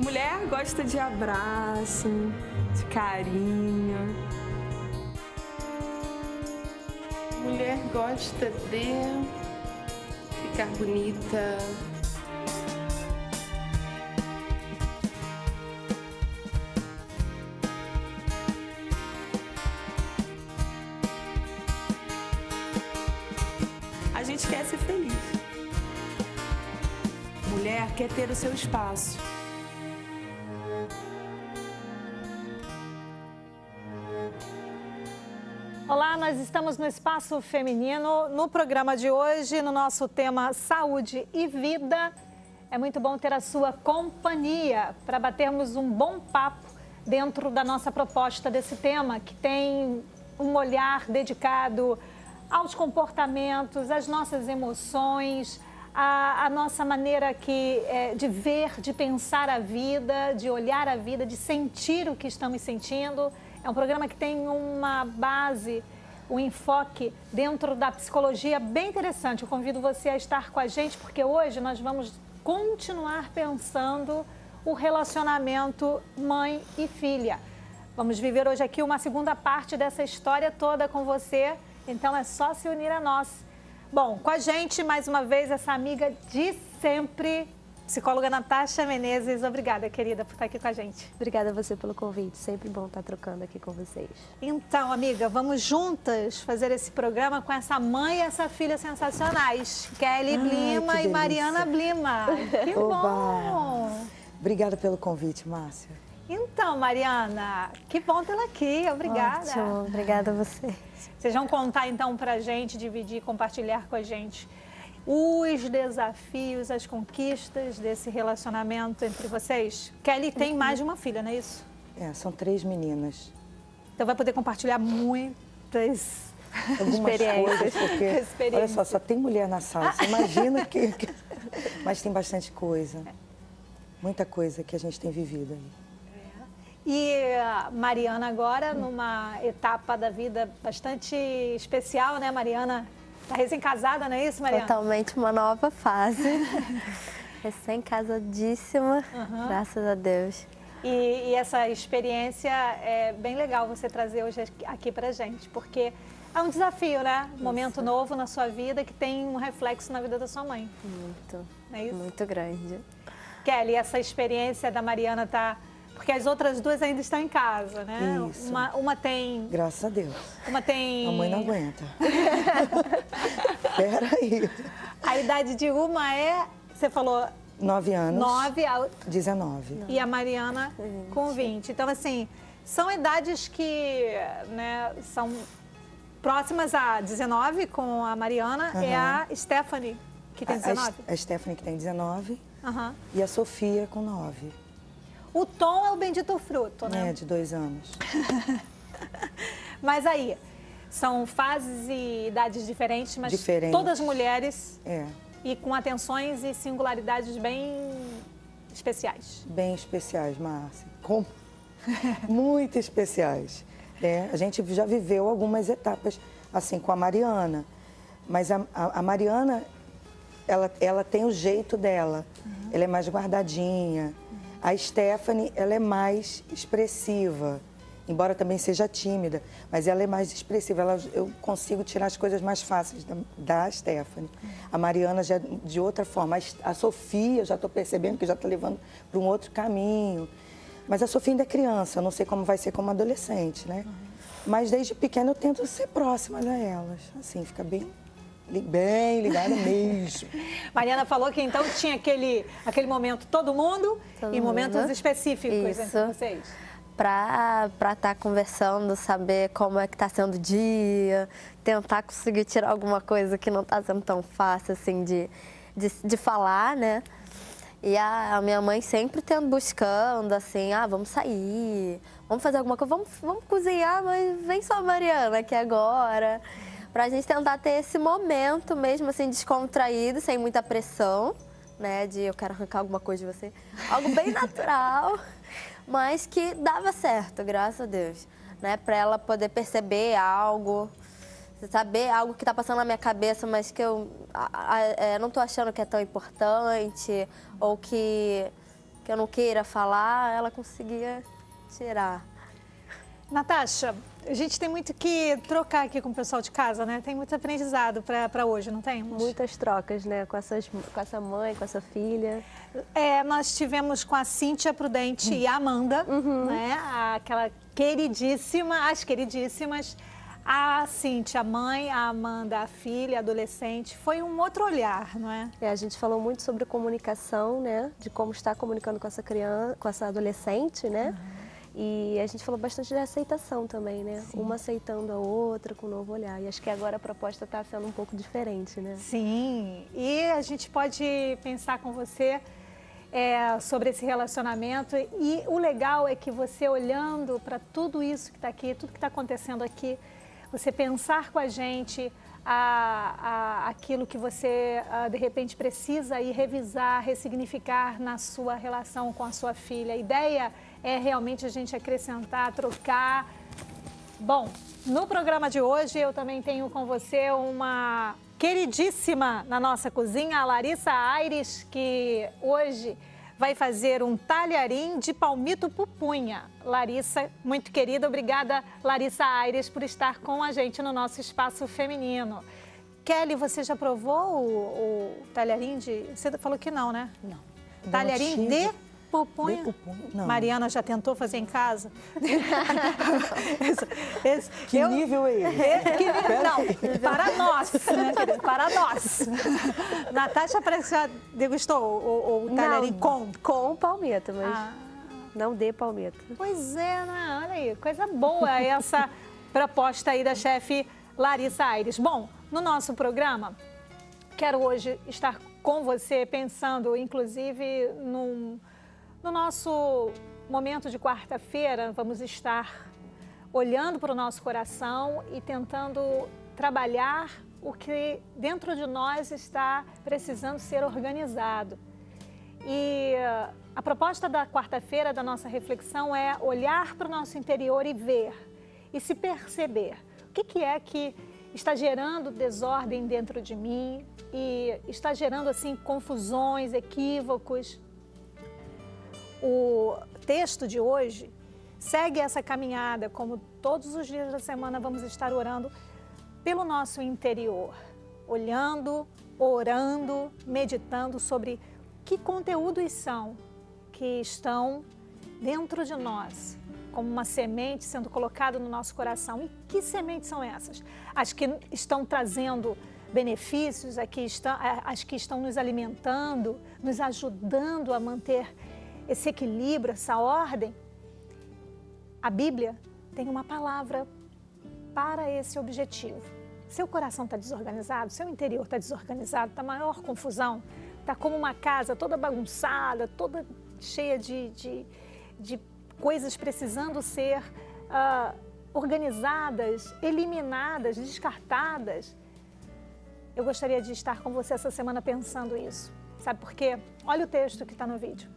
Mulher gosta de abraço, de carinho. Mulher gosta de ficar bonita. A gente quer ser feliz. Mulher quer ter o seu espaço. Olá, nós estamos no Espaço Feminino. No programa de hoje, no nosso tema Saúde e Vida, é muito bom ter a sua companhia para batermos um bom papo dentro da nossa proposta desse tema, que tem um olhar dedicado aos comportamentos, às nossas emoções, a nossa maneira de ver, de pensar a vida, de olhar a vida, de sentir o que estamos sentindo. É um programa que tem uma base, um enfoque dentro da psicologia bem interessante. Eu convido você a estar com a gente, porque hoje nós vamos continuar pensando o relacionamento mãe e filha. Vamos viver hoje aqui uma segunda parte dessa história toda com você, então é só se unir a nós. Bom, com a gente, mais uma vez, essa amiga de sempre, psicóloga Natasha Menezes. Obrigada, querida, por estar aqui com a gente. Obrigada a você pelo convite. Sempre bom estar trocando aqui com vocês. Então, amiga, vamos juntas fazer esse programa com essa mãe e essa filha sensacionais. Kelly Blima e Mariana Blima. Que bom! Obrigada pelo convite, Márcia. Então, Mariana, que bom tê-la aqui. Obrigada. Ótimo, obrigada a você. Vocês vão contar, então, pra gente, dividir, compartilhar com a gente os desafios, as conquistas desse relacionamento entre vocês. Kelly tem mais de uma filha, não é isso? São 3 meninas. Então vai poder compartilhar muitas Algumas experiências. Coisas, porque, olha só tem mulher na sala. Você imagina que... Mas tem bastante coisa. Muita coisa que a gente tem vivido aí. E a Mariana agora, numa etapa da vida bastante especial, né, Mariana? Está recém-casada, não é isso, Mariana? Totalmente uma nova fase. Recém-casadíssima, graças a Deus. E essa experiência é bem legal você trazer hoje aqui pra gente, porque é um desafio, né? Um momento novo na sua vida que tem um reflexo na vida da sua mãe. Muito, não é isso? Muito grande. Kelly, essa experiência da Mariana tá... Porque as outras duas ainda estão em casa, né? Isso. Uma tem... Graças a Deus. Uma tem... A mãe não aguenta. Peraí. A idade de uma é, você falou... 9 anos. 9 a... 19. E a Mariana 20. com 20. Então, assim, são idades que, né, são próximas a 19 com a Mariana. É a Stephanie, que tem 19. A Stephanie, que tem 19. E a Sofia, com 9. O Tom é o bendito fruto, né? De 2 anos. Mas aí, são fases e idades diferentes, mas todas mulheres e com atenções e singularidades bem especiais. Bem especiais, Márcia. Muito especiais. A gente já viveu algumas etapas assim com a Mariana, mas a Mariana, ela tem o jeito dela, ela é mais guardadinha. A Stephanie, ela é mais expressiva, embora também seja tímida, mas ela é mais expressiva. Eu consigo tirar as coisas mais fáceis da Stephanie. A Mariana já é de outra forma. A Sofia, eu já estou percebendo que já está levando para um outro caminho. Mas a Sofia ainda é criança, eu não sei como vai ser como adolescente, né? Mas desde pequena eu tento ser próxima delas, assim, fica bem ligada mesmo. Mariana falou que então tinha aquele momento todo mundo e momentos específicos entre vocês. Para estar conversando, saber como é que está sendo o dia, tentar conseguir tirar alguma coisa que não está sendo tão fácil assim de falar, né? E a minha mãe sempre buscando assim, vamos sair, vamos fazer alguma coisa, vamos cozinhar, mas vem só a Mariana aqui agora. Pra gente tentar ter esse momento mesmo, assim, descontraído, sem muita pressão, né? De eu quero arrancar alguma coisa de você. Algo bem natural, mas que dava certo, graças a Deus. Né? Pra ela poder perceber algo, saber algo que tá passando na minha cabeça, mas que eu não tô achando que é tão importante, ou que que eu não queira falar, ela conseguia tirar. Natasha, a gente tem muito que trocar aqui com o pessoal de casa, né? Tem muito aprendizado para hoje, não temos? Muitas trocas, né? Com essa mãe, com essa filha. Nós tivemos com a Cíntia Prudente e a Amanda, né? Aquela queridíssima, as queridíssimas. A Cíntia, a mãe, a Amanda, a filha, a adolescente. Foi um outro olhar, não é? A gente falou muito sobre comunicação, né? De como estar comunicando com essa criança, com essa adolescente, né? E a gente falou bastante de aceitação também, né? Sim. Uma aceitando a outra com um novo olhar. E acho que agora a proposta está sendo um pouco diferente, né? Sim. E a gente pode pensar com você sobre esse relacionamento. E o legal é que você, olhando para tudo isso que está aqui, tudo que está acontecendo aqui, você pensar com a gente aquilo que você, de repente, precisa ir revisar, ressignificar na sua relação com a sua filha. A ideia é realmente a gente acrescentar, trocar. Bom, no programa de hoje eu também tenho com você uma queridíssima na nossa cozinha, a Larissa Aires, que hoje vai fazer um talharim de palmito pupunha. Larissa, muito querida, obrigada, Larissa Aires, por estar com a gente no nosso espaço feminino. Kelly, você já provou o talharim de... Você falou que não, né? Não. Talharim de pupunha? De pupunha, não. Mariana já tentou fazer em casa? Que nível é esse? Não, para nós, né, querida? Para nós. Natasha parece que já degustou o talharim com palmito, mas não de palmito. Pois é, né? Olha aí, coisa boa essa proposta aí da chefe Larissa Aires. Bom, no nosso programa, quero hoje estar com você pensando, inclusive, no nosso momento de quarta-feira, vamos estar olhando para o nosso coração e tentando trabalhar o que dentro de nós está precisando ser organizado. E a proposta da quarta-feira, da nossa reflexão, é olhar para o nosso interior e ver, e se perceber. O que é que está gerando desordem dentro de mim e está gerando, assim, confusões, equívocos. O texto de hoje segue essa caminhada, como todos os dias da semana vamos estar orando pelo nosso interior, olhando, orando, meditando sobre que conteúdos são que estão dentro de nós, como uma semente sendo colocada no nosso coração. E que sementes são essas? As que estão trazendo benefícios, as que estão nos alimentando, nos ajudando a manter esse equilíbrio, essa ordem. A Bíblia tem uma palavra para esse objetivo. Seu coração está desorganizado, seu interior está desorganizado, está maior confusão, está como uma casa toda bagunçada, toda cheia de coisas precisando ser organizadas, eliminadas, descartadas. Eu gostaria de estar com você essa semana pensando isso. Sabe por quê? Olha o texto que está no vídeo.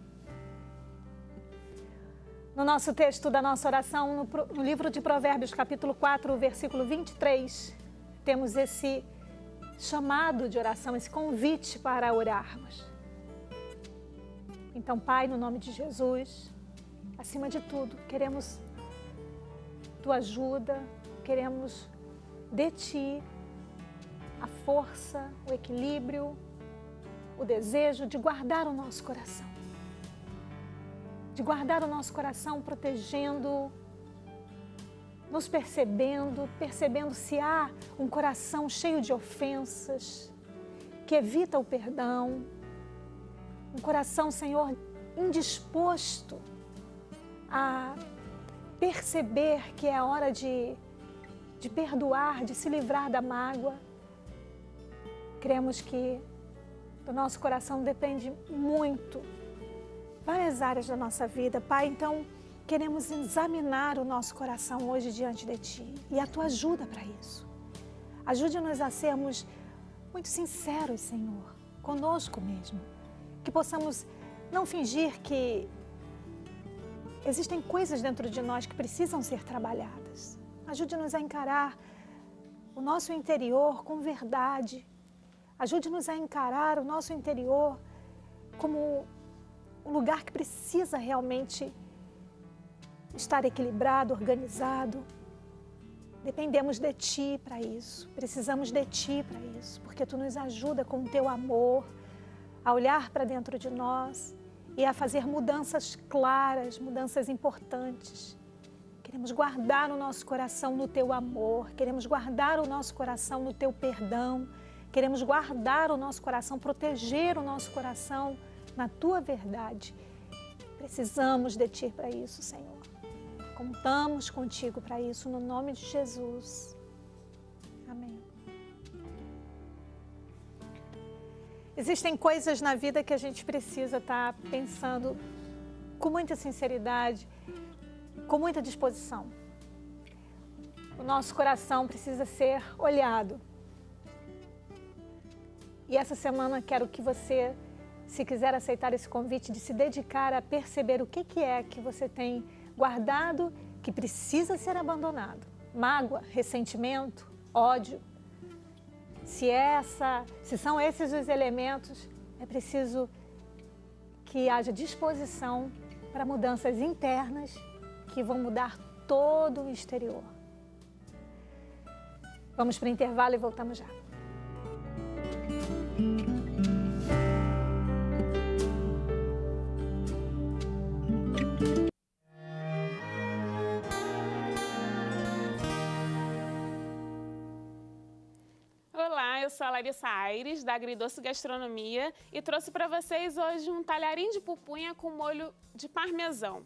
No nosso texto da nossa oração, no livro de Provérbios, capítulo 4, versículo 23, temos esse chamado de oração, esse convite para orarmos. Então, Pai, no nome de Jesus, acima de tudo, queremos Tua ajuda, queremos de Ti a força, o equilíbrio, o desejo de guardar o nosso coração. De guardar o nosso coração, protegendo, nos percebendo se há um coração cheio de ofensas, que evita o perdão, um coração, Senhor, indisposto a perceber que é a hora de perdoar, de se livrar da mágoa. Cremos que do nosso coração depende muito várias áreas da nossa vida, Pai. Então, queremos examinar o nosso coração hoje diante de Ti e a Tua ajuda para isso. Ajude-nos a sermos muito sinceros, Senhor, conosco mesmo. Que possamos não fingir que existem coisas dentro de nós que precisam ser trabalhadas. Ajude-nos a encarar o nosso interior com verdade. Ajude-nos a encarar o nosso interior como um lugar que precisa realmente estar equilibrado, organizado. Dependemos de Ti para isso, precisamos de Ti para isso, porque Tu nos ajuda com o Teu amor a olhar para dentro de nós e a fazer mudanças claras, mudanças importantes. Queremos guardar o nosso coração no Teu amor, queremos guardar o nosso coração no Teu perdão, queremos guardar o nosso coração, proteger o nosso coração na Tua verdade. Precisamos de Ti para isso, Senhor. Contamos contigo para isso, no nome de Jesus. Amém. Existem coisas na vida que a gente precisa estar pensando com muita sinceridade, com muita disposição. O nosso coração precisa ser olhado. E essa semana quero que você, se quiser aceitar esse convite, de se dedicar a perceber o que é que você tem guardado, que precisa ser abandonado. Mágoa, ressentimento, ódio. Se são esses os elementos, é preciso que haja disposição para mudanças internas que vão mudar todo o exterior. Vamos para o intervalo e voltamos já. Olá, eu sou a Larissa Aires, da Agridoce Gastronomia, e trouxe para vocês hoje um talharim de pupunha com molho de parmesão.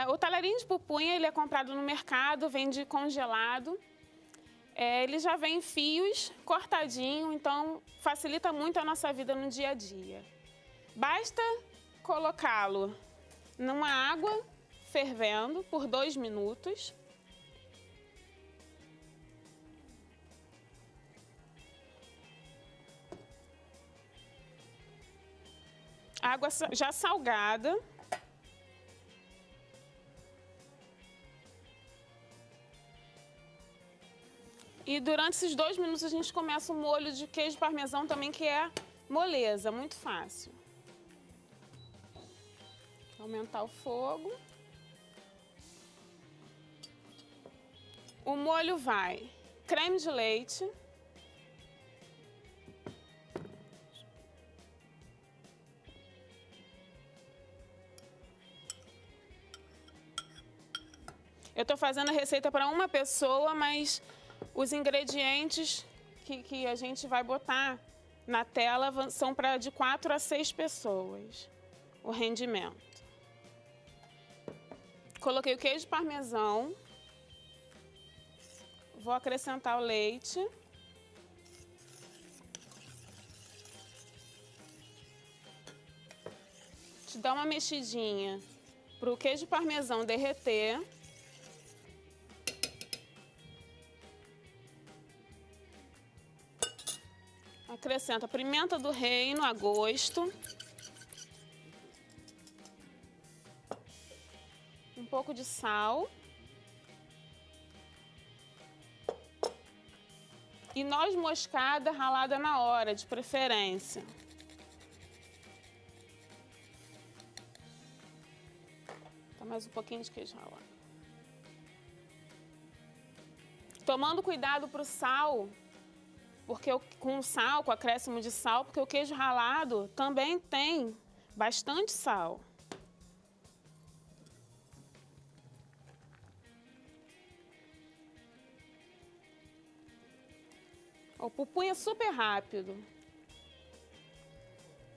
O talharim de pupunha ele é comprado no mercado, vende congelado. Ele já vem em fios, cortadinho, então facilita muito a nossa vida no dia a dia. Basta colocá-lo numa água fervendo por 2 minutos. Água já salgada. E durante esses 2 minutos a gente começa o molho de queijo parmesão também, que é moleza, muito fácil. Aumentar o fogo. O molho vai creme de leite. Eu estou fazendo a receita para uma pessoa, mas os ingredientes que a gente vai botar na tela são para de 4 a 6 pessoas, o rendimento. Coloquei o queijo parmesão, vou acrescentar o leite. Te dá uma mexidinha para o queijo parmesão derreter. Acrescenta pimenta do reino a gosto. Um pouco de sal. E noz moscada ralada na hora, de preferência. Tá mais um pouquinho de queijo ralado. Tomando cuidado para o sal, porque com o sal, com o acréscimo de sal, porque o queijo ralado também tem bastante sal. O pupunha é super rápido.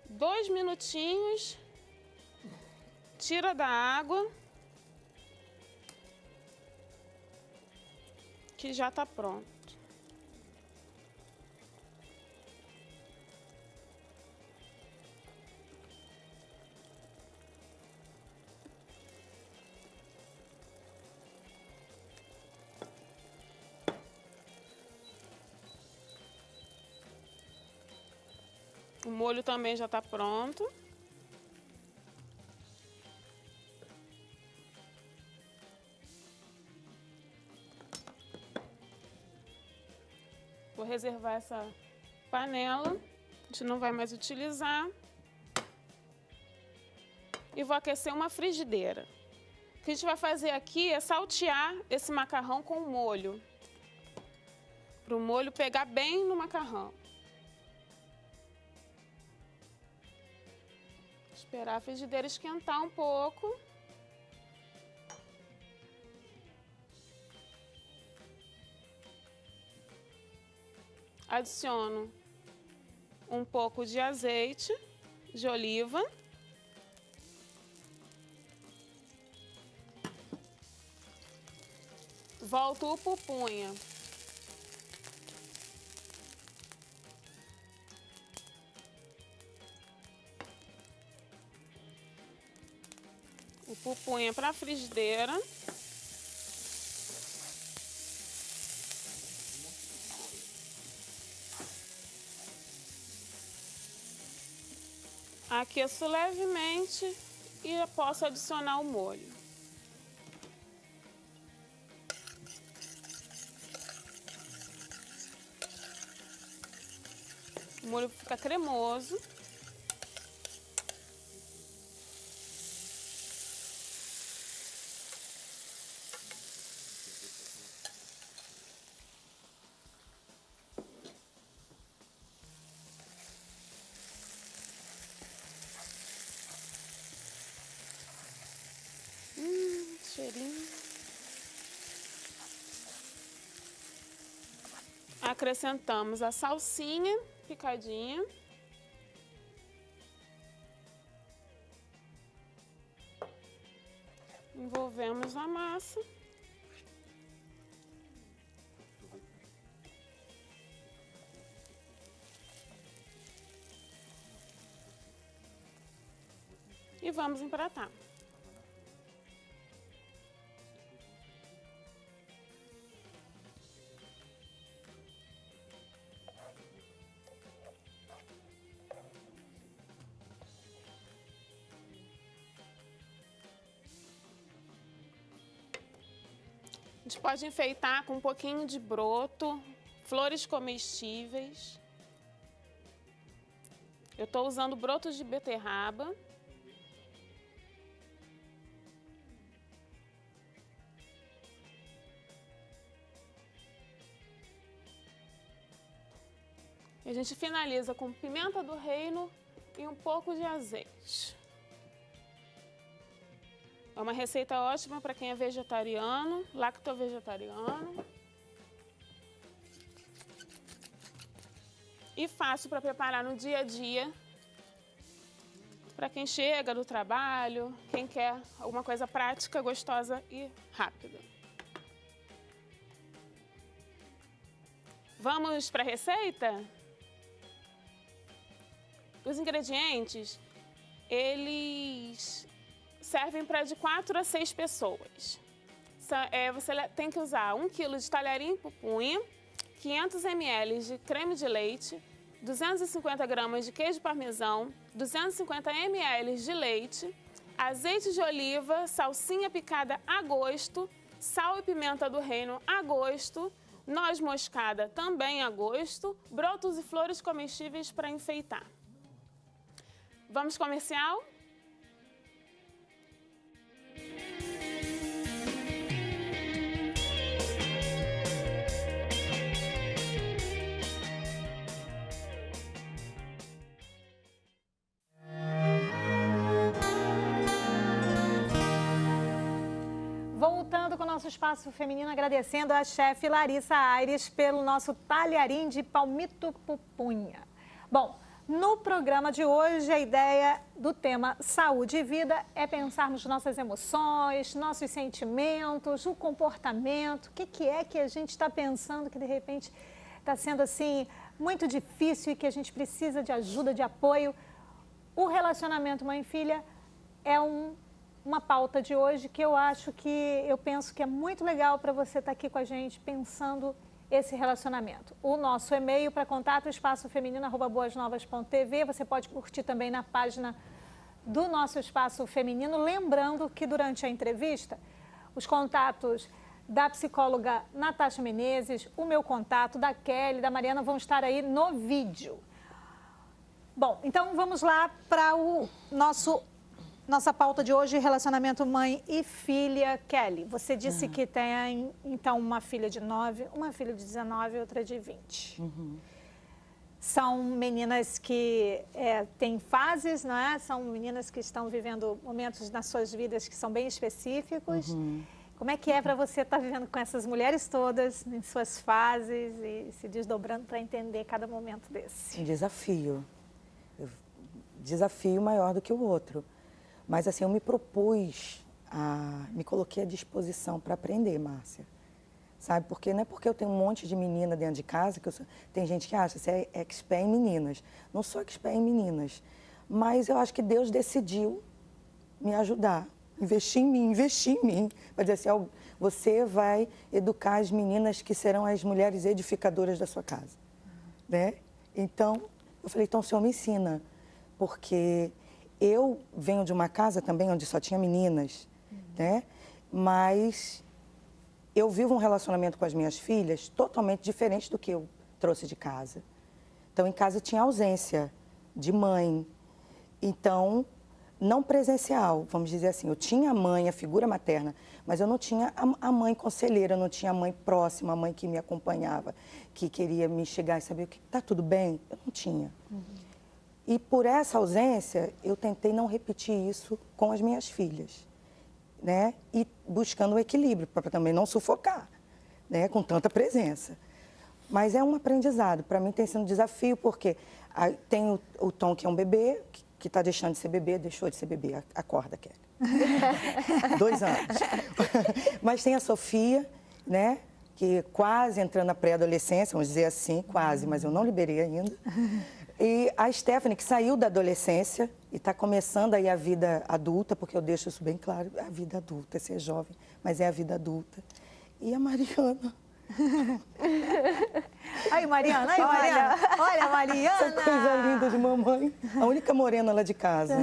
2 minutinhos, tira da água, que já está pronto. O molho também já está pronto. Vou reservar essa panela. A gente não vai mais utilizar. e vou aquecer uma frigideira. O que a gente vai fazer aqui é saltear esse macarrão com o molho, para o molho pegar bem no macarrão. Esperar a frigideira esquentar um pouco. Adiciono um pouco de azeite de oliva. Volto o pupunha. O pupunha para a frigideira. Aqueço levemente e posso adicionar o molho. O molho fica cremoso. Cheirinho. Acrescentamos a salsinha picadinha. Envolvemos a massa. E vamos empratar. A gente pode enfeitar com um pouquinho de broto, flores comestíveis. Eu estou usando brotos de beterraba. E a gente finaliza com pimenta do reino e um pouco de azeite. É uma receita ótima para quem é vegetariano, lacto-vegetariano. E fácil para preparar no dia a dia. Para quem chega do trabalho, quem quer alguma coisa prática, gostosa e rápida. Vamos para a receita? Os ingredientes, eles servem para de 4 a 6 pessoas. Você tem que usar 1 kg de talharim pupunha, 500 ml de creme de leite, 250 gramas de queijo parmesão, 250 ml de leite, azeite de oliva, salsinha picada a gosto, sal e pimenta do reino a gosto, noz moscada também a gosto, brotos e flores comestíveis para enfeitar. Vamos comercial? Voltando com o nosso espaço feminino, agradecendo a chefe Larissa Aires pelo nosso talharim de palmito pupunha. Bom, no programa de hoje, a ideia do tema saúde e vida é pensarmos nossas emoções, nossos sentimentos, o comportamento, o que é que a gente está pensando que de repente está sendo assim muito difícil e que a gente precisa de ajuda, de apoio. O relacionamento mãe e filha é uma pauta de hoje que eu penso que é muito legal para você estar aqui com a gente pensando esse relacionamento. O nosso e-mail para contato, espacofeminino@boasnovas.tv. Você pode curtir também na página do nosso Espaço Feminino. Lembrando que durante a entrevista, os contatos da psicóloga Natasha Menezes, o meu contato, da Kelly, da Mariana, vão estar aí no vídeo. Bom, então vamos lá para o nosso Nossa pauta de hoje é relacionamento mãe e filha. Kelly, você disse que tem, então, uma filha de 9, uma filha de 19 e outra de 20. São meninas que têm fases, não é? São meninas que estão vivendo momentos nas suas vidas que são bem específicos. Como é que é para você estar vivendo com essas mulheres todas em suas fases e se desdobrando para entender cada momento desse? Um desafio. Desafio maior do que o outro. Mas assim, eu me propus, me coloquei à disposição para aprender, Márcia. Sabe? Porque não é porque eu tenho um monte de menina dentro de casa, tem gente que acha que você é expert em meninas. Não sou expert em meninas, mas eu acho que Deus decidiu me ajudar, investir em mim. Vai dizer assim, você vai educar as meninas que serão as mulheres edificadoras da sua casa. Né? Então, eu falei, então o Senhor me ensina, porque eu venho de uma casa também onde só tinha meninas, né? Mas eu vivo um relacionamento com as minhas filhas totalmente diferente do que eu trouxe de casa. Então, em casa tinha ausência de mãe. Então, não presencial, vamos dizer assim. Eu tinha a mãe, a figura materna, mas eu não tinha a mãe conselheira, eu não tinha a mãe próxima, a mãe que me acompanhava, que queria me chegar e saber o que está tudo bem. Eu não tinha. E por essa ausência, eu tentei não repetir isso com as minhas filhas. Né? E buscando o equilíbrio, para também não sufocar, né? Com tanta presença. Mas é um aprendizado, para mim tem sido um desafio, porque tem o Tom, que é um bebê, que está deixando de ser bebê, deixou de ser bebê, acorda, Kelly. 2 anos. Mas tem a Sofia, né? Que quase entrando na pré-adolescência, vamos dizer assim, quase, mas eu não liberei ainda. E a Stephanie, que saiu da adolescência e está começando aí a vida adulta, porque eu deixo isso bem claro, a vida adulta, é ser jovem, mas é a vida adulta. E a Mariana. Aí, Mariana, aí, Mariana. Olha, Mariana. Essa coisa linda de mamãe. A única morena lá de casa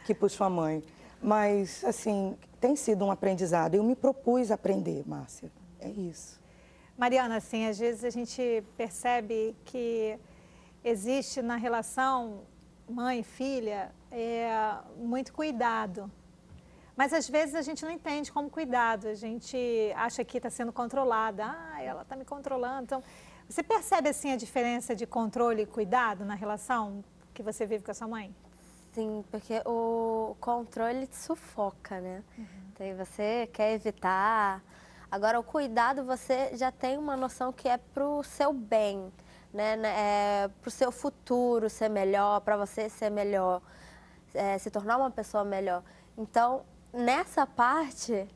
que puxou a mãe. Mas, assim, tem sido um aprendizado. Eu me propus aprender, Márcia. É isso. Mariana, assim, às vezes a gente percebe que existe na relação mãe e filha muito cuidado. Mas às vezes a gente não entende como cuidado, a gente acha que está sendo controlada. Ela está me controlando. Então, você percebe assim a diferença de controle e cuidado na relação que você vive com a sua mãe? Sim, porque o controle te sufoca, né? Então, você quer evitar. Agora, o cuidado, você já tem uma noção que é para o seu bem, né? Para o seu futuro ser melhor, para você ser melhor, se tornar uma pessoa melhor. Então, nessa parte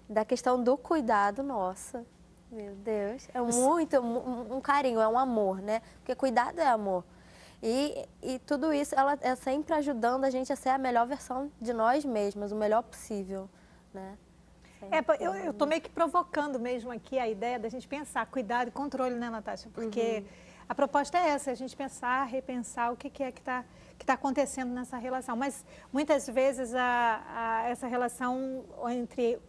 da questão do cuidado, nossa, meu Deus, é muito um carinho, é um amor, né? Porque cuidado é amor. E tudo isso, ela é sempre ajudando a gente a ser a melhor versão de nós mesmas, o melhor possível, né? Eu estou meio que provocando mesmo aqui a ideia da gente pensar cuidado e controle, né, Natasha? Porque a proposta é essa, a gente pensar, repensar o que é que está acontecendo nessa relação. Mas muitas vezes essa relação entre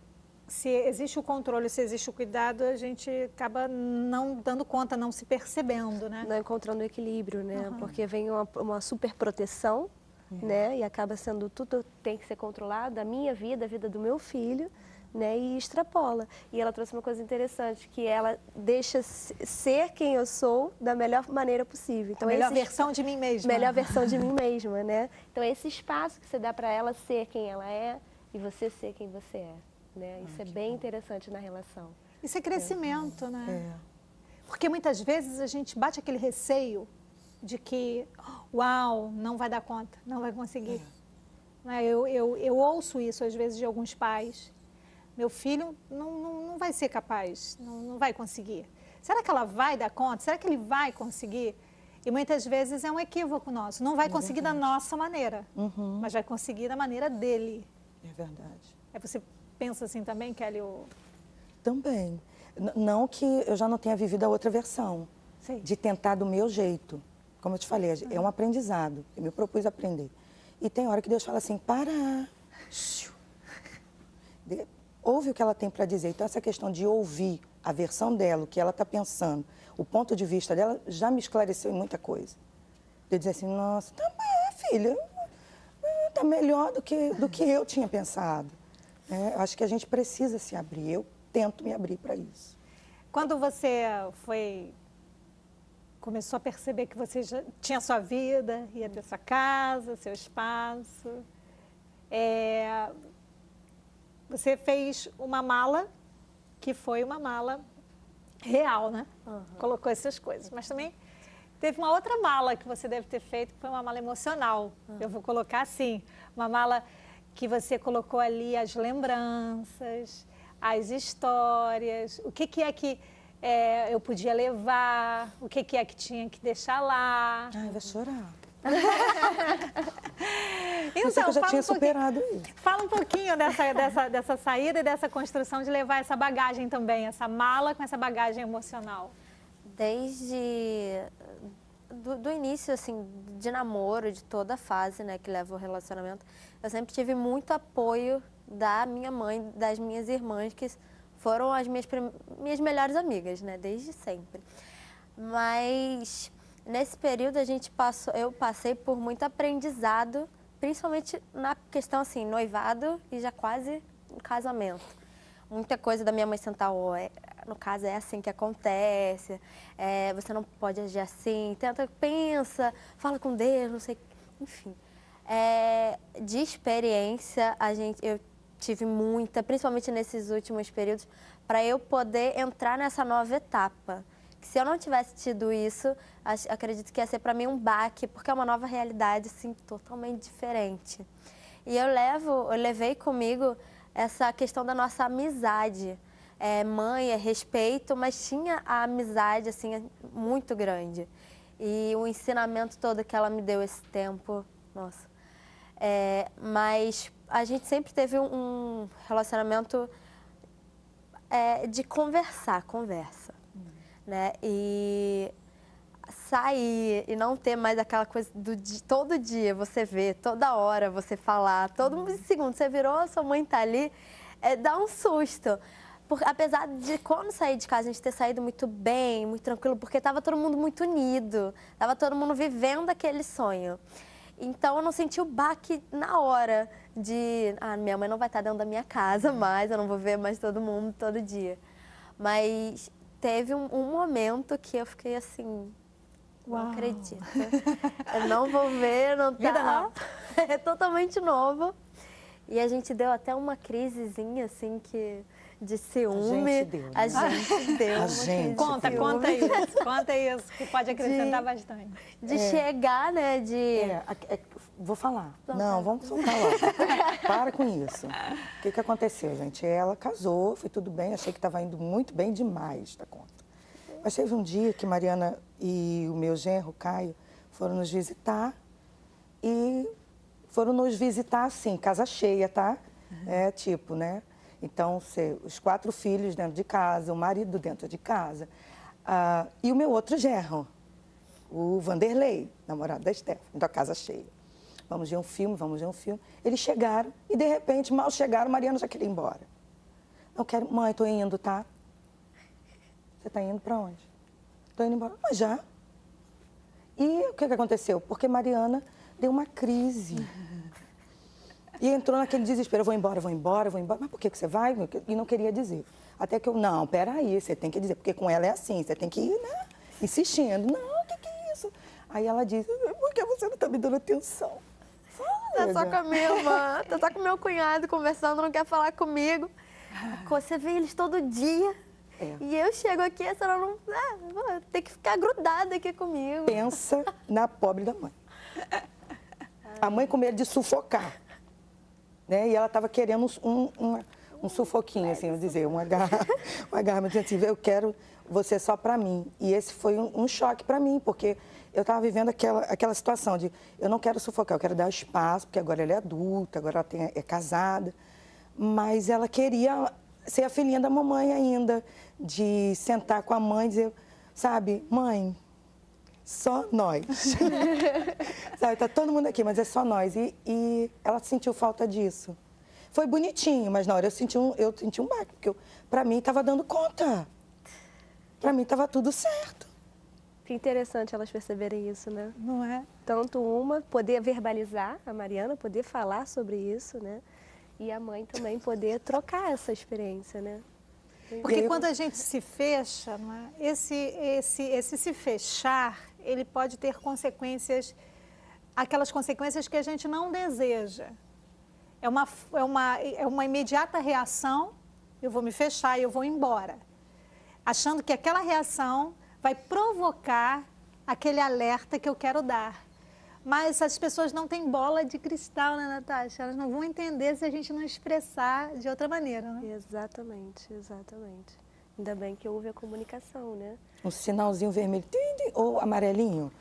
se existe o controle, se existe o cuidado, a gente acaba não dando conta, não se percebendo, né? Não encontrando o equilíbrio, né? Porque vem uma superproteção, né? E acaba sendo tudo tem que ser controlado, a minha vida, a vida do meu filho, né? E extrapola. E ela trouxe uma coisa interessante, que ela deixa ser quem eu sou da melhor maneira possível. Então, a melhor versão de mim mesma. Melhor versão de mim mesma, né? Então, esse espaço que você dá para ela ser quem ela é e você ser quem você é. Né? Isso é bem interessante na relação. Isso é crescimento, né? Porque muitas vezes a gente bate aquele receio de que, uau, não vai dar conta, não vai conseguir. Eu ouço isso às vezes de alguns pais. Meu filho não vai ser capaz, não vai conseguir. Será que ela vai dar conta? Será que ele vai conseguir? E muitas vezes é um equívoco nosso. Não vai conseguir da nossa maneira, mas vai conseguir da maneira dele. É verdade. Você pensa assim também, Kelly? Também. Não que eu já não tenha vivido a outra versão. Sim. De tentar do meu jeito. Como eu te falei, é um aprendizado. Eu me propus aprender. E tem hora que Deus fala assim, para. Ouve o que ela tem para dizer. Então, essa questão de ouvir a versão dela, o que ela está pensando, o ponto de vista dela, já me esclareceu em muita coisa. De dizer assim, nossa, tá bem, filha. Tá melhor do que eu tinha pensado. Né? Acho que a gente precisa se abrir. Eu tento me abrir para isso. Quando você começou a perceber que você já tinha sua vida, ia ter sua casa, seu espaço, você fez uma mala que foi uma mala real, né? Colocou essas coisas, mas também teve uma outra mala que você deve ter feito, que foi uma mala emocional. Eu vou colocar assim, uma mala que você colocou ali as lembranças, as histórias, o que é que eu podia levar, o que é que tinha que deixar lá. Ai, vai chorar. Então, eu já tinha superado isso. Fala um pouquinho dessa saída e dessa construção de levar essa bagagem também, essa mala com essa bagagem emocional. Desde do início, assim, de namoro, de toda a fase, né, que leva o relacionamento, eu sempre tive muito apoio da minha mãe, das minhas irmãs, que foram as minhas melhores amigas, né, desde sempre. Mas nesse período eu passei por muito aprendizado, principalmente na questão assim, noivado e já quase casamento. Muita coisa da minha mãe sentar, no caso é assim que acontece, você não pode agir assim, pensa, fala com Deus, não sei, enfim. De experiência, eu tive muita, principalmente nesses últimos períodos, para eu poder entrar nessa nova etapa. Se eu não tivesse tido isso, acredito que ia ser para mim um baque, porque é uma nova realidade, assim, totalmente diferente. E eu levei comigo essa questão da nossa amizade. Mãe, respeito, mas tinha a amizade, assim, muito grande. E o ensinamento todo que ela me deu esse tempo, nossa. Mas a gente sempre teve um relacionamento de conversa. Né? E sair e não ter mais aquela coisa todo dia você vê, toda hora você falar, todo segundo você virou, sua mãe tá ali, dá um susto. Apesar de quando sair de casa a gente ter saído muito bem, muito tranquilo, porque tava todo mundo muito unido, tava todo mundo vivendo aquele sonho. Então eu não senti o baque na hora de, minha mãe não vai estar dentro da minha casa mais, eu não vou ver mais todo mundo todo dia. Mas teve um momento que eu fiquei assim, não acredito. Eu não vou ver, não tá. Vida nova. É totalmente novo. E a gente deu até uma crisezinha, assim, de ciúme. A gente deu. A gente. Conta isso, que pode acrescentar bastante. De chegar, né, vou falar. Não, vamos soltar logo. Para com isso. O que aconteceu, gente? Ela casou, foi tudo bem, achei que estava indo muito bem demais da conta. Mas teve um dia que Mariana e o meu genro, Caio, foram nos visitar e foram nos visitar, assim, casa cheia, tá? Tipo, né? Então, os 4 filhos dentro de casa, o marido dentro de casa. E o meu outro genro, o Vanderlei, namorado da Stephanie, então a casa cheia. Vamos ver um filme. Eles chegaram e, de repente, mal chegaram, Mariana já queria ir embora. Não quero, mãe, tô indo, tá? Você tá indo para onde? Tô indo embora. Mas já. E o que aconteceu? Porque Mariana deu uma crise. E entrou naquele desespero, eu vou embora. Mas por que você vai? E não queria dizer. Até que não, peraí, você tem que dizer, porque com ela é assim, você tem que ir, né, insistindo. Não, o que é isso? Aí ela diz, por que você não tá me dando atenção? Tá só com a minha irmã, tá só com o meu cunhado conversando, não quer falar comigo. Você vê eles todo dia. E eu chego aqui, a senhora não... tem que ficar grudada aqui comigo. Pensa na pobre da mãe. A mãe com medo de sufocar. Né? E ela estava querendo um sufoquinho, assim, eu dizer, uma garra, mas assim, eu quero você só para mim. E esse foi um choque para mim, porque eu estava vivendo aquela situação de eu não quero sufocar, eu quero dar espaço, porque agora ela é adulta, agora ela é casada, mas ela queria ser a filhinha da mamãe ainda, de sentar com a mãe e dizer, sabe, mãe, só nós. Sabe, tá todo mundo aqui, mas é só nós. E ela sentiu falta disso. Foi bonitinho, mas na hora eu senti um baque, porque para mim estava dando conta. Para mim estava tudo certo. Que interessante elas perceberem isso, né? Não é? Tanto uma poder verbalizar, a Mariana poder falar sobre isso, né? E a mãe também poder trocar essa experiência, né? Porque quando a gente se fecha, não é? Esse se fechar, ele pode ter consequências, aquelas consequências que a gente não deseja. É uma imediata reação, eu vou me fechar e eu vou embora. Achando que aquela reação vai provocar aquele alerta que eu quero dar. Mas as pessoas não têm bola de cristal, né, Natasha? Elas não vão entender se a gente não expressar de outra maneira, né? Exatamente, exatamente. Ainda bem que houve a comunicação, né? Um sinalzinho vermelho, ou amarelinho.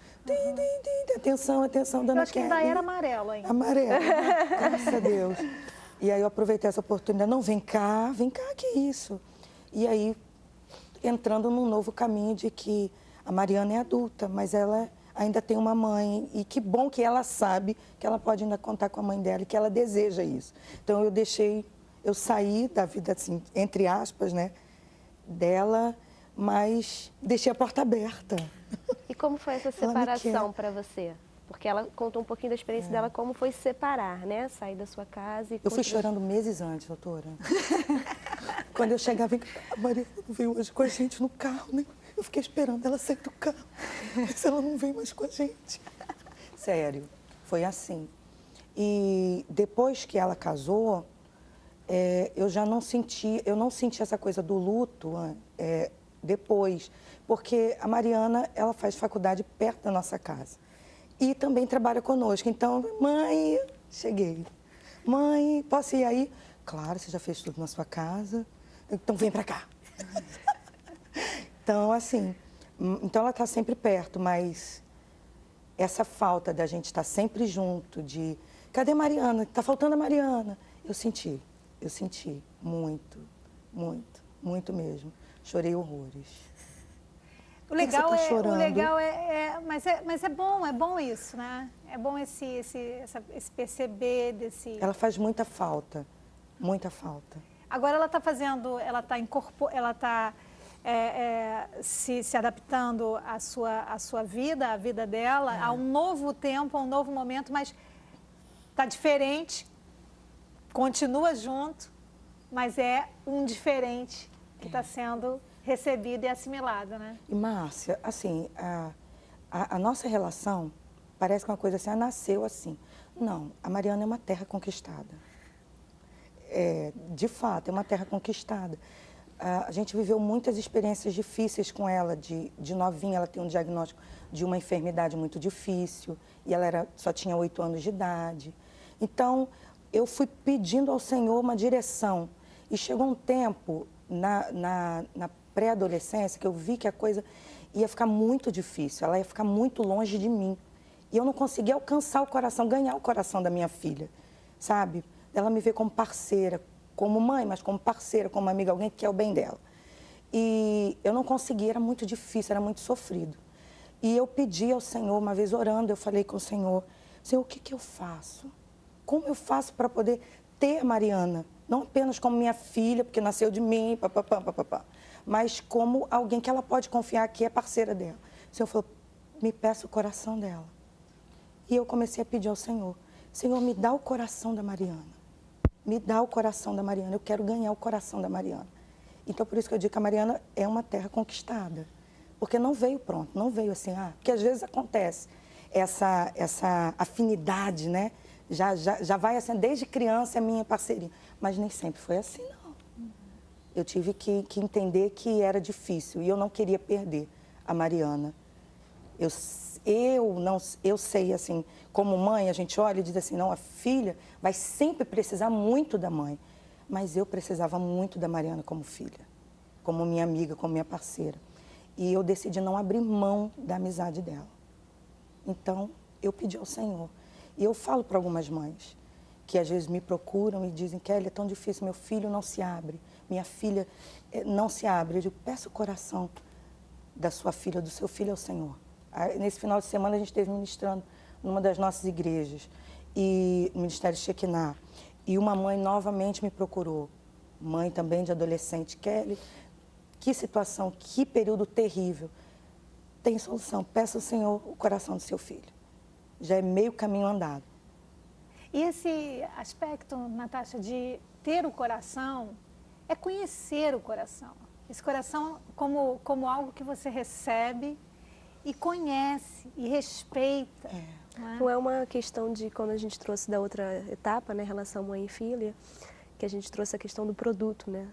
Atenção, atenção, dona Eu acho que ainda Kelly. era amarelo ainda. Amarelo, graças a Deus. E aí eu aproveitei essa oportunidade. Não, vem cá, que isso? E aí, entrando num novo caminho de que a Mariana é adulta, mas ela ainda tem uma mãe, e que bom que ela sabe que ela pode ainda contar com a mãe dela e que ela deseja isso. Então eu saí da vida, assim, entre aspas, né, dela, mas deixei a porta aberta. E como foi essa separação para você? Porque ela contou um pouquinho da experiência dela, como foi se separar, né? Sair da sua casa e... Eu fui chorando meses antes, doutora. Quando eu chegava, a Maria não veio hoje com a gente no carro, né? Eu fiquei esperando ela sair do carro, mas ela não veio mais com a gente. Sério, foi assim. E depois que ela casou, eu já não senti, essa coisa do luto depois, porque a Mariana, ela faz faculdade perto da nossa casa e também trabalha conosco. Então, mãe, cheguei. Mãe, posso ir aí? Claro, você já fez tudo na sua casa, então vem pra cá. Então, assim, então ela está sempre perto, mas essa falta da gente estar sempre junto, de cadê a Mariana? Está faltando a Mariana. Eu senti muito, muito, muito mesmo. Chorei horrores. O legal mas é bom isso, né? É bom esse perceber desse... Ela faz muita falta, muita falta. Agora ela está se adaptando à sua vida, à vida dela, a um novo tempo, a um novo momento, mas está diferente, continua junto, mas é um diferente que está sendo recebido e assimilado, né? E Márcia, assim, a nossa relação parece que uma coisa assim, nasceu assim. Não, a Mariana é uma terra conquistada. De fato, é uma terra conquistada. A gente viveu muitas experiências difíceis com ela, de novinha, ela tem um diagnóstico de uma enfermidade muito difícil, e ela só tinha 8 anos de idade. Então, eu fui pedindo ao Senhor uma direção, e chegou um tempo, na pré-adolescência, que eu vi que a coisa ia ficar muito difícil, ela ia ficar muito longe de mim, e eu não conseguia alcançar o coração, ganhar o coração da minha filha, sabe? Ela me vê como parceira, como mãe, mas como parceira, como amiga, alguém que quer o bem dela. E eu não conseguia, era muito difícil, era muito sofrido. E eu pedi ao Senhor, uma vez orando, eu falei com o Senhor, Senhor, o que eu faço? Como eu faço para poder ter a Mariana? Não apenas como minha filha, porque nasceu de mim, mas como alguém que ela pode confiar que é parceira dela. O Senhor falou, me peça o coração dela. E eu comecei a pedir ao Senhor, Senhor, me dá o coração da Mariana. Me dá o coração da Mariana, eu quero ganhar o coração da Mariana. Então, por isso que eu digo que a Mariana é uma terra conquistada. Porque não veio pronto, não veio assim, porque às vezes acontece essa afinidade, né? Já vai assim, desde criança é minha parceria. Mas nem sempre foi assim, não. Eu tive que entender que era difícil e eu não queria perder a Mariana. Eu sei, assim, como mãe, a gente olha e diz assim, não, a filha vai sempre precisar muito da mãe. Mas eu precisava muito da Mariana como filha, como minha amiga, como minha parceira. E eu decidi não abrir mão da amizade dela. Então, eu pedi ao Senhor. E eu falo para algumas mães que às vezes me procuram e dizem, Kelly, é tão difícil, meu filho não se abre, minha filha não se abre. Eu digo, peça o coração da sua filha, do seu filho ao Senhor. Nesse final de semana a gente esteve ministrando numa das nossas igrejas, e no Ministério Shekinah, e uma mãe novamente me procurou, mãe também de adolescente, Kelly, que situação, que período terrível. tem solução. Peça ao Senhor o coração do seu filho. Já é meio caminho andado. E esse aspecto, Natasha, de ter o coração, é conhecer o coração. Esse coração como algo que você recebe e conhece e respeita. Não é uma questão de, quando a gente trouxe da outra etapa, né, relação mãe e filha, que a gente trouxe a questão do produto, né?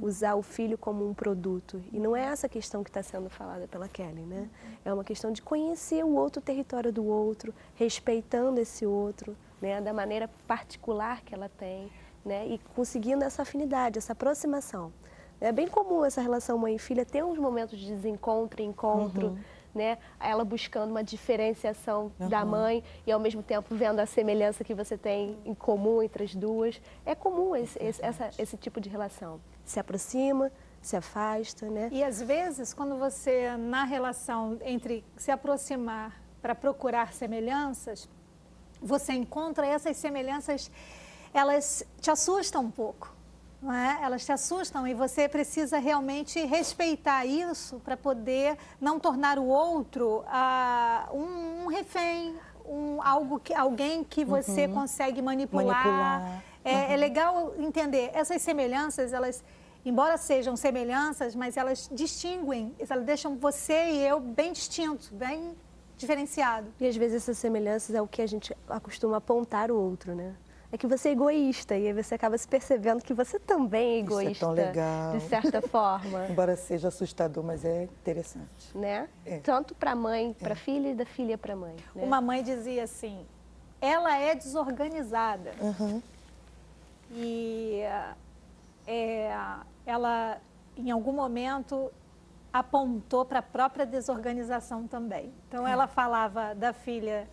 Usar o filho como um produto. E não é essa questão que está sendo falada pela Kelly, né? É uma questão de conhecer o outro território do outro, respeitando esse outro, né? Da maneira particular que ela tem, né? E conseguindo essa afinidade, essa aproximação. É bem comum essa relação mãe e filha ter uns momentos de desencontro e encontro, né? Ela buscando uma diferenciação da mãe e ao mesmo tempo vendo a semelhança que você tem em comum entre as duas. É comum esse tipo de relação. Se aproxima, se afasta, né? E às vezes, quando você, na relação entre se aproximar para procurar semelhanças, você encontra essas semelhanças, elas te assustam um pouco. Não é? Elas te assustam e você precisa realmente respeitar isso para poder não tornar o outro um refém, alguém que você consegue manipular. É legal entender, essas semelhanças, elas, embora sejam semelhanças, mas elas distinguem, elas deixam você e eu bem distintos, bem diferenciado. E às vezes essas semelhanças é o que a gente acostuma apontar o outro, né? É que você é egoísta e aí você acaba se percebendo que você também é egoísta. Isso é tão legal. De certa forma. Embora seja assustador, mas é interessante. Né? Tanto para a mãe, para a filha e da filha para a mãe. Né? Uma mãe dizia assim, ela é desorganizada. E ela, em algum momento, apontou para a própria desorganização também. Então, ela falava da filha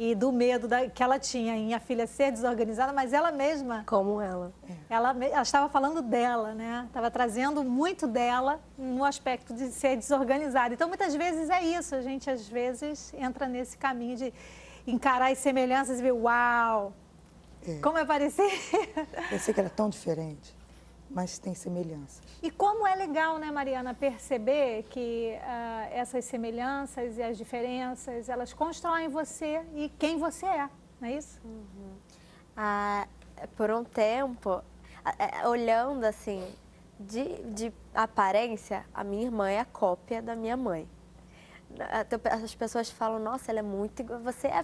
e do medo que ela tinha em a filha ser desorganizada, mas ela mesma... Como ela. Ela estava falando dela, né? Estava trazendo muito dela no aspecto de ser desorganizada. Então, muitas vezes é isso. A gente, às vezes, entra nesse caminho de encarar as semelhanças e ver, uau, como é parecido. Pensei que era tão diferente, mas tem semelhanças. E como é legal, né, Mariana, perceber que essas semelhanças e as diferenças, elas constroem você e quem você é, não é isso? Por um tempo, olhando assim, de aparência, a minha irmã é a cópia da minha mãe. As pessoas falam, nossa, ela é muito igual, você é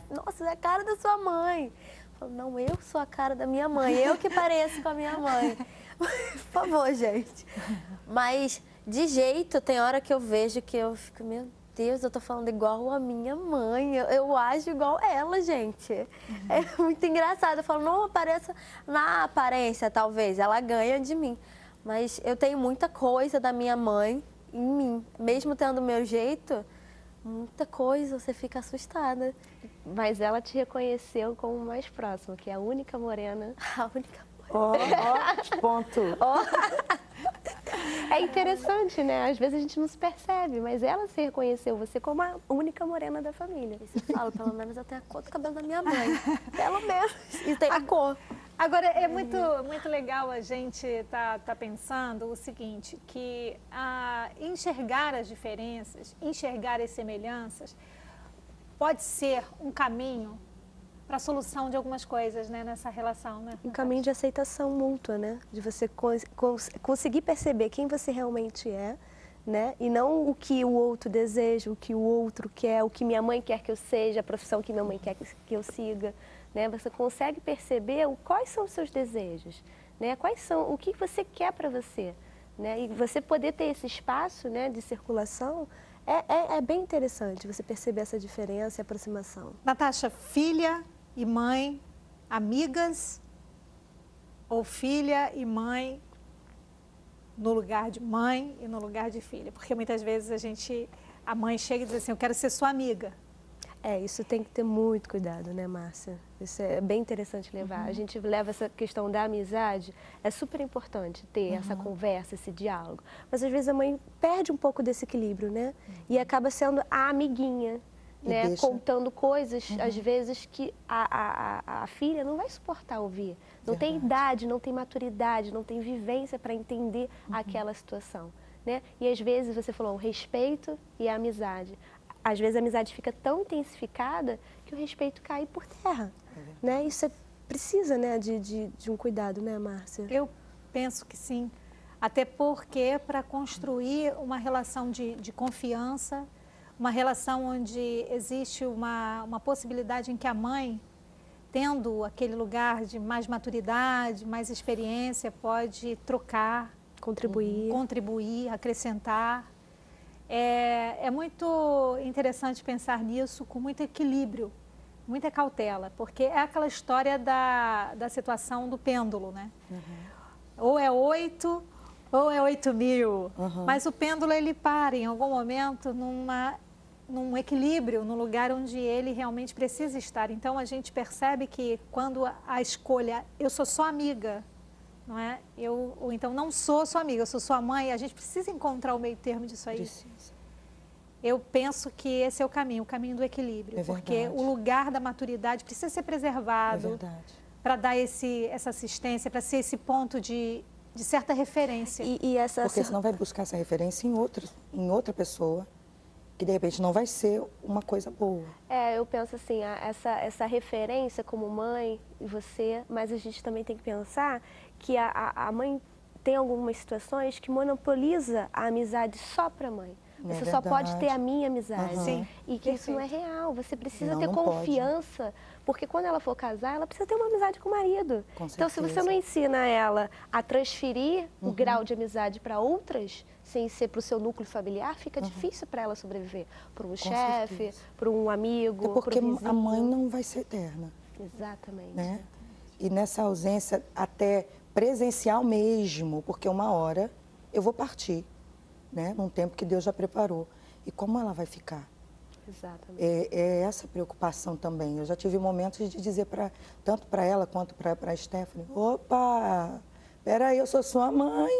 a cara da sua mãe. Eu falo, não, eu sou a cara da minha mãe, eu que pareço com a minha mãe. Por favor, gente. Mas, de jeito, tem hora que eu vejo que eu fico, meu Deus, eu tô falando igual a minha mãe, eu ajo igual ela, gente. É muito engraçado. Eu falo, não apareça na aparência, talvez, ela ganha de mim. Mas eu tenho muita coisa da minha mãe em mim. Mesmo tendo o meu jeito, muita coisa, você fica assustada. Mas ela te reconheceu como mais próxima, que é a única morena. A única ponto. É interessante, né? Às vezes a gente não se percebe, mas ela se reconheceu você como a única morena da família. Isso eu falo, pelo menos eu tenho a cor do cabelo da minha mãe. Pelo menos. E tem a cor. Agora, é muito legal a gente tá pensando o seguinte, que enxergar as diferenças, enxergar as semelhanças, pode ser um caminho para a solução de algumas coisas, né, nessa relação, né? Um caminho de aceitação mútua, né? De você conseguir perceber quem você realmente é, né? E não o que o outro deseja, o que o outro quer, o que minha mãe quer que eu seja, a profissão que minha mãe quer que eu siga, né? Você consegue perceber quais são os seus desejos, né? O que você quer para você, né? E você poder ter esse espaço, né, de circulação é bem interessante você perceber essa diferença e aproximação. Natasha, filha e mãe, amigas, ou filha e mãe no lugar de mãe e no lugar de filha? Porque muitas vezes a mãe chega e diz assim, eu quero ser sua amiga. Isso tem que ter muito cuidado, né, Márcia? Isso é bem interessante levar. A gente leva essa questão da amizade, é super importante ter essa conversa, esse diálogo. Mas às vezes a mãe perde um pouco desse equilíbrio, né? E acaba sendo a amiguinha, né? Contando coisas, às vezes, que a filha não vai suportar ouvir. Não tem idade, não tem maturidade, não tem vivência para entender aquela situação. né? E às vezes você falou o respeito e a amizade. Às vezes a amizade fica tão intensificada que o respeito cai por terra, né? Isso precisa, né, de um cuidado, né, Márcia? Eu penso que sim, até porque para construir uma relação de confiança, uma relação onde existe uma possibilidade em que a mãe, tendo aquele lugar de mais maturidade, mais experiência, pode trocar, contribuir, acrescentar. É muito interessante pensar nisso com muito equilíbrio, muita cautela, porque é aquela história da situação do pêndulo, né? Ou é 8 ou é 8.000, mas o pêndulo ele para em algum momento num equilíbrio, num lugar onde ele realmente precisa estar. Então a gente percebe que quando a escolha, eu sou só amiga, não é? Ou então não sou sua amiga, eu sou sua mãe, a gente precisa encontrar o meio termo disso aí. Precisa. Eu penso que esse é o caminho do equilíbrio, porque o lugar da maturidade precisa ser preservado para dar essa assistência, para ser esse ponto de certa referência. Porque senão vai buscar essa referência em outra pessoa, que de repente não vai ser uma coisa boa. Eu penso assim, essa referência como mãe e você, mas a gente também tem que pensar que a mãe tem algumas situações que monopoliza a amizade só para a mãe. Você só pode ter a minha amizade. Sim, e que isso não é real. Você precisa ter não confiança, porque quando ela for casar, ela precisa ter uma amizade com o marido. Então, se você não ensina ela a transferir o grau de amizade para outras, sem ser para o seu núcleo familiar, fica difícil para ela sobreviver. Para um chefe, para um amigo, porque para um vizinho. a mãe não vai ser eterna. Exatamente. Né? E nessa ausência até presencial mesmo, porque uma hora eu vou partir. Né, num tempo que Deus já preparou. E como ela vai ficar? Exatamente. É essa preocupação também. Eu já tive momentos de dizer tanto para ela quanto para a Stephanie, opa, peraí, eu sou sua mãe,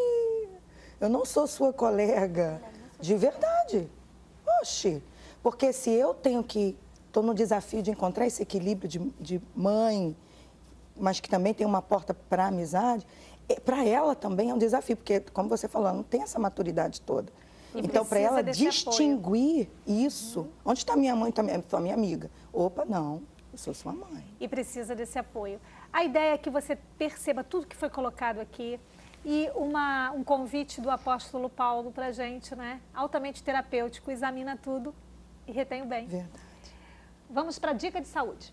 eu não sou sua colega. De verdade. Oxe, porque se eu estou no desafio de encontrar esse equilíbrio de mãe, mas que também tem uma porta para a amizade, para ela também é um desafio, porque, como você falou, ela não tem essa maturidade toda. Então, para ela distinguir isso, onde está minha mãe, está minha amiga? Opa, não, eu sou sua mãe. E precisa desse apoio. A ideia é que você perceba tudo que foi colocado aqui e um convite do apóstolo Paulo para a gente, né? Altamente terapêutico, examina tudo e retém o bem. Verdade. Vamos para a dica de saúde.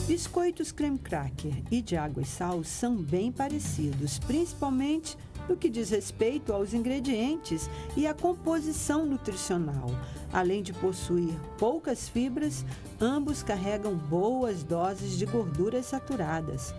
Biscoitos creme cracker e de água e sal são bem parecidos, principalmente no que diz respeito aos ingredientes e à composição nutricional. Além de possuir poucas fibras, ambos carregam boas doses de gorduras saturadas.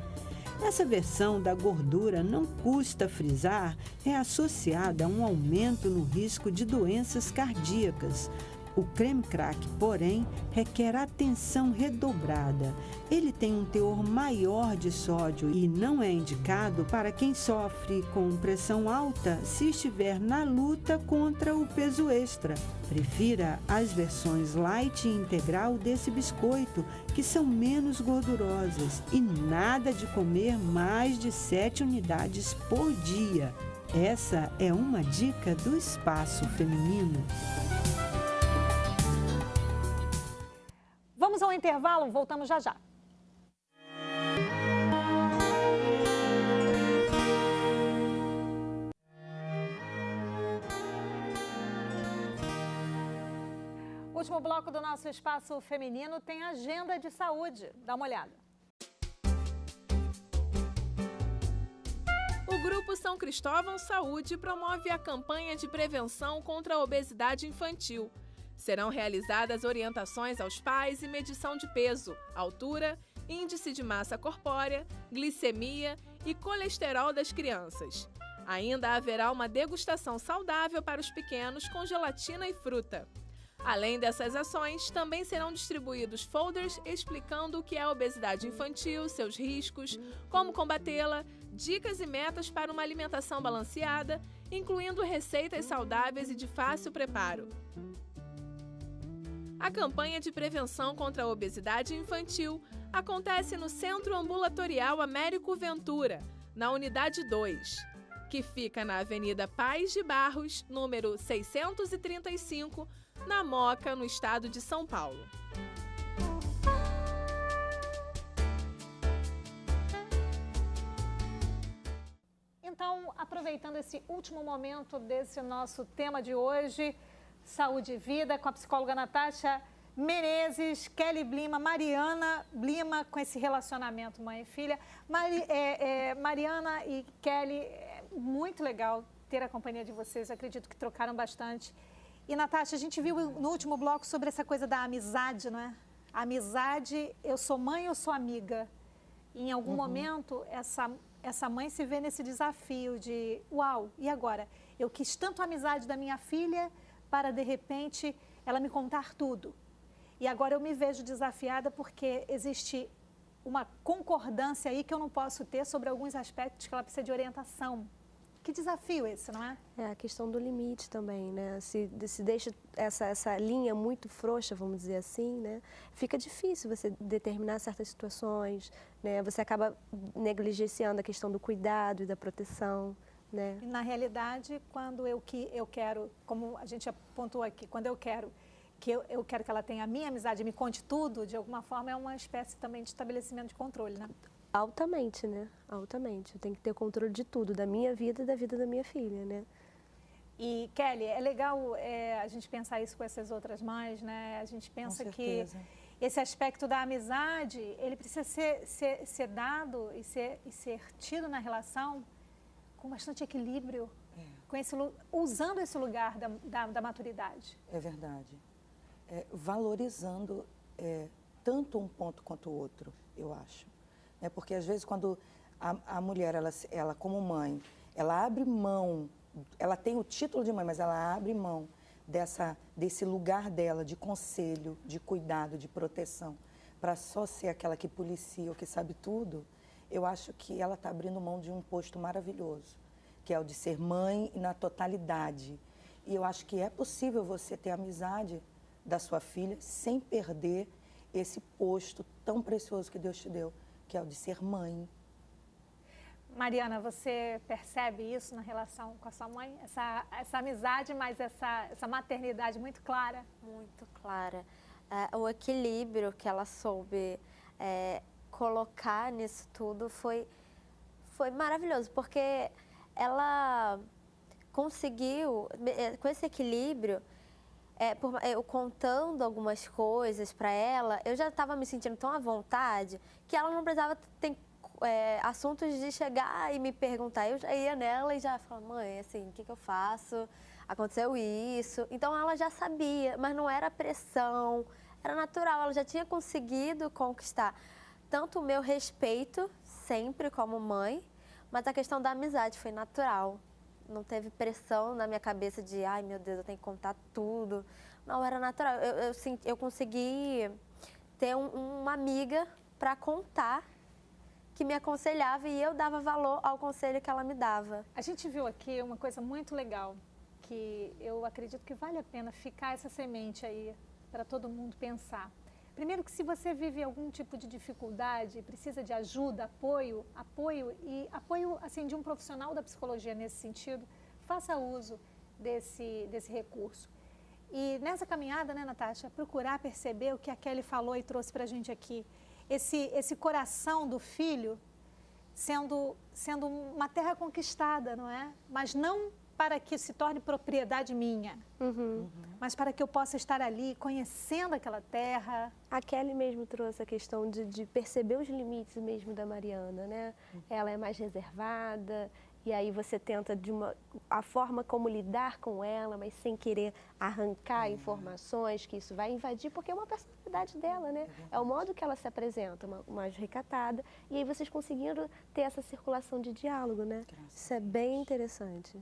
Essa versão da gordura, não custa frisar, é associada a um aumento no risco de doenças cardíacas. O creme crack, porém, requer atenção redobrada. Ele tem um teor maior de sódio e não é indicado para quem sofre com pressão alta se estiver na luta contra o peso extra. Prefira as versões light e integral desse biscoito, que são menos gordurosas, e nada de comer mais de 7 unidades por dia. Essa é uma dica do Espaço Feminino. Vamos ao intervalo, voltamos já já. O último bloco do nosso Espaço Feminino tem agenda de saúde. Dá uma olhada. O Grupo São Cristóvão Saúde promove a campanha de prevenção contra a obesidade infantil. Serão realizadas orientações aos pais e medição de peso, altura, índice de massa corpórea, glicemia e colesterol das crianças. Ainda haverá uma degustação saudável para os pequenos com gelatina e fruta. Além dessas ações, também serão distribuídos folders explicando o que é a obesidade infantil, seus riscos, como combatê-la, dicas e metas para uma alimentação balanceada, incluindo receitas saudáveis e de fácil preparo. A campanha de prevenção contra a obesidade infantil acontece no Centro Ambulatorial Américo Ventura, na Unidade 2, que fica na Avenida Paz de Barros, número 635, na Moca, no estado de São Paulo. Então, aproveitando esse último momento desse nosso tema de hoje, Saúde e Vida, com a psicóloga Natasha Menezes, Kelly Blima, Mariana Blima, com esse relacionamento mãe e filha. Mariana e Kelly, é muito legal ter a companhia de vocês, acredito que trocaram bastante. E, Natasha, a gente viu no último bloco sobre essa coisa da amizade, não é? A amizade, eu sou mãe ou sou amiga? E, em algum momento, essa mãe se vê nesse desafio de, uau, e agora? Eu quis tanto a amizade da minha filha para, de repente, ela me contar tudo. E agora eu me vejo desafiada porque existe uma concordância aí que eu não posso ter sobre alguns aspectos que ela precisa de orientação. Que desafio esse, não é? É a questão do limite também, né? Se deixa essa linha muito frouxa, vamos dizer assim, né? Fica difícil você determinar certas situações, né? Você acaba negligenciando a questão do cuidado e da proteção, né? E na realidade, quando eu quero, como a gente apontou aqui, quando eu quero que ela tenha a minha amizade e me conte tudo, de alguma forma é uma espécie também de estabelecimento de controle, né? Altamente, né? Altamente. Eu tenho que ter controle de tudo, da minha vida e da vida da minha filha, né? E, Kelly, é legal a gente pensar isso com essas outras mães, né? A gente pensa que esse aspecto da amizade, ele precisa ser dado e ser tido na relação com bastante equilíbrio, usando esse lugar da maturidade. É verdade. Valorizando tanto um ponto quanto o outro, eu acho. Porque às vezes quando a mulher, ela como mãe, ela abre mão, ela tem o título de mãe, mas ela abre mão desse lugar dela de conselho, de cuidado, de proteção, para só ser aquela que policia ou que sabe tudo, eu acho que ela está abrindo mão de um posto maravilhoso, que é o de ser mãe na totalidade. E eu acho que é possível você ter amizade da sua filha sem perder esse posto tão precioso que Deus te deu, que é o de ser mãe. Mariana, você percebe isso na relação com a sua mãe? Essa amizade, mas essa maternidade muito clara? Muito clara. O equilíbrio que ela soube colocar nisso tudo foi maravilhoso, porque ela conseguiu, com esse equilíbrio, eu contando algumas coisas para ela, eu já estava me sentindo tão à vontade que ela não precisava ter assuntos de chegar e me perguntar. Eu já ia nela e já falava, mãe, assim, o que eu faço? Aconteceu isso. Então ela já sabia, mas não era pressão, era natural. Ela já tinha conseguido conquistar tanto o meu respeito, sempre como mãe, mas a questão da amizade foi natural. Não teve pressão na minha cabeça de, ai meu Deus, eu tenho que contar tudo. Não, era natural. Eu consegui ter uma amiga para contar, que me aconselhava e eu dava valor ao conselho que ela me dava. A gente viu aqui uma coisa muito legal, que eu acredito que vale a pena ficar essa semente aí para todo mundo pensar. Primeiro que se você vive algum tipo de dificuldade, precisa de ajuda, apoio assim, de um profissional da psicologia nesse sentido, faça uso desse recurso. E nessa caminhada, né, Natasha, procurar perceber o que a Kelly falou e trouxe para a gente aqui. Esse coração do filho sendo uma terra conquistada, não é? Mas não para que se torne propriedade minha, mas para que eu possa estar ali conhecendo aquela terra. A Kelly mesmo trouxe a questão de perceber os limites mesmo da Mariana, né? Ela é mais reservada e aí você tenta a forma como lidar com ela, mas sem querer arrancar informações, que isso vai invadir, porque é uma personalidade dela, né? É o modo que ela se apresenta, mais recatada, e aí vocês conseguiram ter essa circulação de diálogo, né? Isso é bem interessante.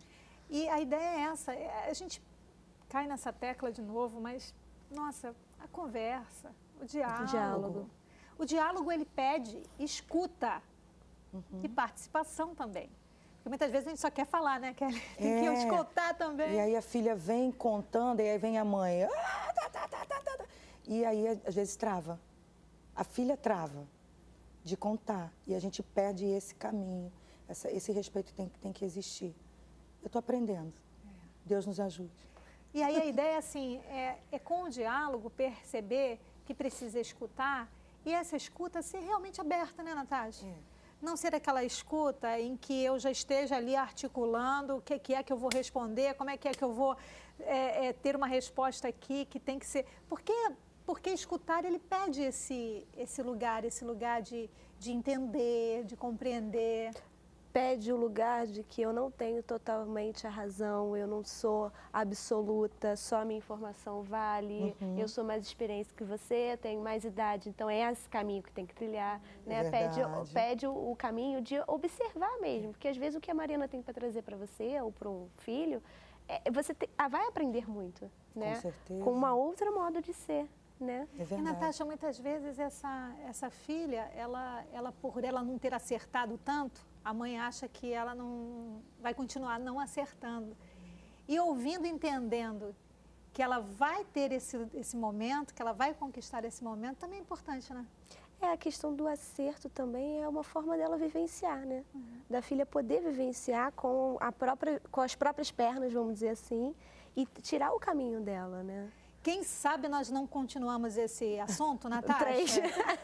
E a ideia é essa, a gente cai nessa tecla de novo, mas, nossa, a conversa, o diálogo. O diálogo, ele pede escuta e participação também. Porque muitas vezes a gente só quer falar, né? Tem que escutar também. E aí a filha vem contando, e aí vem a mãe. E aí, às vezes, trava. A filha trava de contar. E a gente perde esse caminho. Esse respeito tem que existir. Eu estou aprendendo. Deus nos ajude. E aí a ideia, assim, é com o diálogo perceber que precisa escutar e essa escuta ser realmente aberta, né, Natasha? Não ser aquela escuta em que eu já esteja ali articulando o que é que eu vou responder, como é que eu vou ter uma resposta aqui que tem que ser... Porque escutar, ele pede esse lugar de entender, de compreender. Pede o lugar de que eu não tenho totalmente a razão, eu não sou absoluta, só a minha informação vale, eu sou mais experiente que você, tenho mais idade, então é esse caminho que tem que trilhar, né? Pede o caminho de observar mesmo, porque às vezes o que a Mariana tem para trazer para você ou para um filho, você vai aprender muito, né? Com certeza. Com uma outra modo de ser. Né? E, Natasha, muitas vezes essa filha, por ela não ter acertado tanto, a mãe acha que ela não vai continuar não acertando. E ouvindo, entendendo que ela vai ter esse momento, que ela vai conquistar esse momento, também é importante, né? A questão do acerto também é uma forma dela vivenciar, né? Da filha poder vivenciar com as próprias pernas, vamos dizer assim, e tirar o caminho dela, né? Quem sabe nós não continuamos esse assunto, Natasha? 3.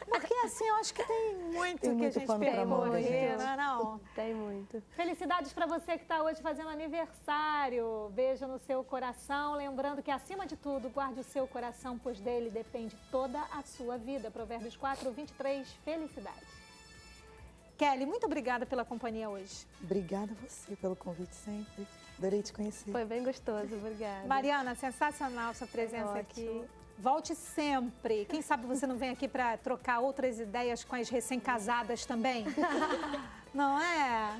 Porque assim, eu acho que tem muito que a gente percorrer, não? Tem muito. Felicidades para você que está hoje fazendo aniversário. Beijo no seu coração. Lembrando que, acima de tudo, guarde o seu coração, pois dele depende toda a sua vida. Provérbios 4, 23. Felicidades. Kelly, muito obrigada pela companhia hoje. Obrigada a você pelo convite sempre. Adorei te conhecer. Foi bem gostoso, obrigada. Mariana, sensacional sua presença aqui. Volte sempre. Quem sabe você não vem aqui para trocar outras ideias com as recém-casadas também? Não é?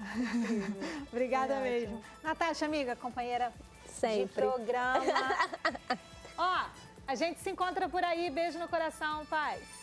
Obrigada mesmo. Natasha, amiga, companheira sempre de programa. Ó, a gente se encontra por aí. Beijo no coração, paz.